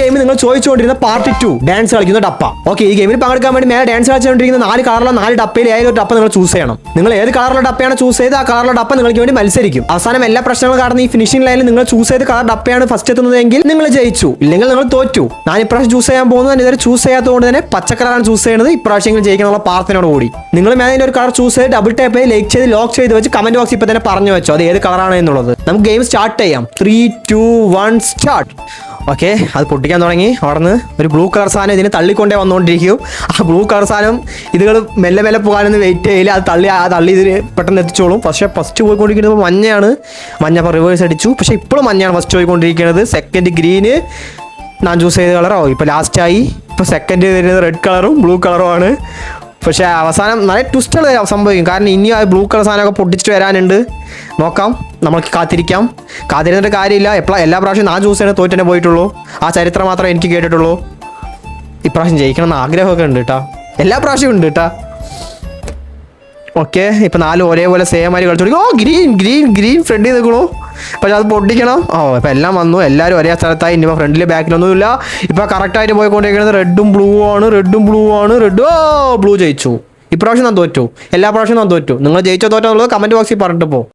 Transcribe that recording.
ഗെയിമിൽ നിങ്ങൾ ചോദിച്ചുകൊണ്ടിരുന്ന part 2 dance കളിക്കുന്ന ഡപ്പ. ഓക്കെ, ഈ ഗെയിമിൽ പങ്കെടുക്കാൻ വേണ്ടി മേലെ ഡാൻസ് കളിച്ചുകൊണ്ടിരിക്കുന്ന 4 കളറിലെ 4 ഡപ്പയിൽ ഏതൊരു ഡപ്പ നിങ്ങൾ ചൂസ് ചെയ്യണം. നിങ്ങൾ ഏത് കളറിലെ ഡപ്പയാണ് ചൂസ് ചെയ്ത് ആ കളറിലെ ഡപ്പ നിങ്ങൾക്ക് വേണ്ടി മത്സരിക്കും. അവസാനം എല്ലാ പ്രശ്നങ്ങളും കാരണം ഈ ഫിനിഷിംഗ് ലൈനിൽ നിങ്ങൾ ചൂസ് ചെയ്ത് കളർ ഡപ്പയാണ് ഫസ്റ്റ് എത്തുന്നതെങ്കിൽ നിങ്ങൾ ജയിച്ചു, ഇല്ലെങ്കിൽ നിങ്ങൾ തോറ്റു. ഞാൻ ഇപ്രാവശ്യം ചൂസ് ചെയ്യാൻ പോകുന്നത് ഇതുവരെ ചൂസ് ചെയ്യാത്തതുകൊണ്ട് തന്നെ പച്ചക്കളറാണ് ചൂസ് ചെയ്യുന്നത്. ഇപ്രാവശ്യം ജയിക്കാനുള്ള പ്രാർത്ഥനയോട് കൂടി നിങ്ങൾ മേലെ ഒരു കളർ ചൂസ് ചെയ്ത് ഡബിൾ ടാപ്പ് ചെയ്ത് ലൈക്ക് ചെയ്ത് ലോക്ക് ചെയ്ത് വെച്ച് കമന്റ് ബോക്സ് ഇപ്പൊ തന്നെ പറഞ്ഞു വെച്ചോ അത് ഏത് കളറാണ് എന്നുള്ളത്. നമുക്ക് ഗെയിം സ്റ്റാർട്ട് ചെയ്യാം. 3, 2, 1 സ്റ്റാർട്ട്. ഓക്കെ, അത് പൊട്ടിക്കാൻ തുടങ്ങി. അവിടെ നിന്ന് ഒരു ബ്ലൂ കളർ സാധനം ഇതിന് തള്ളിക്കൊണ്ടേ വന്നുകൊണ്ടിരിക്കും. ആ ബ്ലൂ കളർ സാധനം ഇതുകൾ മെല്ലെ മെല്ലെ പോകാനൊന്ന് വെയിറ്റ് ചെയ്യില്ല, അത് തള്ളി ഇതിന് പെട്ടെന്ന് എത്തിച്ചോളും. പക്ഷേ ഫസ്റ്റ് പോയിക്കൊണ്ടിരിക്കുന്നത് മഞ്ഞയാണ്. മഞ്ഞ അപ്പോൾ റിവേഴ്സ് അടിച്ചു. പക്ഷേ ഇപ്പോഴും മഞ്ഞയാണ് ഫസ്റ്റ് പോയിക്കൊണ്ടിരിക്കുന്നത്. സെക്കൻഡ് ഗ്രീന് ഞാൻ ചൂസ് ചെയ്ത കളറോ ഇപ്പോൾ ലാസ്റ്റായി. ഇപ്പോൾ സെക്കൻഡ് വരുന്നത് റെഡ് കളറും ബ്ലൂ കളറും ആണ്. പക്ഷേ അവസാനം നല്ല ട്വിസ്റ്റുകൾ സംഭവിക്കും. കാരണം ഇനി ആ ബ്ലൂ കളർ സാധനമൊക്കെ പൊട്ടിച്ചിട്ട് വരാനുണ്ട്. നോക്കാം, നമുക്ക് കാത്തിരുന്നിട്ട് കാര്യമില്ല. എല്ലാ പ്രാവശ്യം ഞാൻ ചൂസ് ചെയ്യണ തോറ്റന്നെ പോയിട്ടുള്ളൂ. ആ ചരിത്രം മാത്രമേ എനിക്ക് കേട്ടിട്ടുള്ളൂ. ഇപ്രാവശ്യം ജയിക്കണം എന്ന് ആഗ്രഹമൊക്കെ ഉണ്ട് കേട്ടോ, എല്ലാ പ്രാവശ്യവും ഉണ്ട് കേട്ടോ. ഓക്കെ, ഇപ്പം 4 ഒരേപോലെ സെയിം ആയി കളിച്ചു. ഓ ഗ്രീൻ ഫ്രണ്ടിൽ നിൽക്കണു. പക്ഷെ അത് പൊട്ടിക്കണം. ഇപ്പം എല്ലാം വന്നു, എല്ലാവരും ഒരേ സ്ഥലത്തായി. ഇനിയിപ്പോൾ ഫ്രണ്ടിൽ ബാക്കിലൊന്നുമില്ല. ഇപ്പം കറക്റ്റായിട്ട് പോയിക്കൊണ്ടിരിക്കുന്നത് റെഡും ബ്ലൂ ആണ്. ബ്ലൂ ജയിച്ചു. ഇപ്രാവശ്യം ഞാൻ തോറ്റു, എല്ലാ പ്രാവശ്യവും ഞാൻ തോറ്റു. നിങ്ങൾ ജയിച്ചോ തോറ്റോ എന്നുള്ളത് കമൻറ്റ് ബോക്സിൽ പറഞ്ഞിട്ട് പോകും.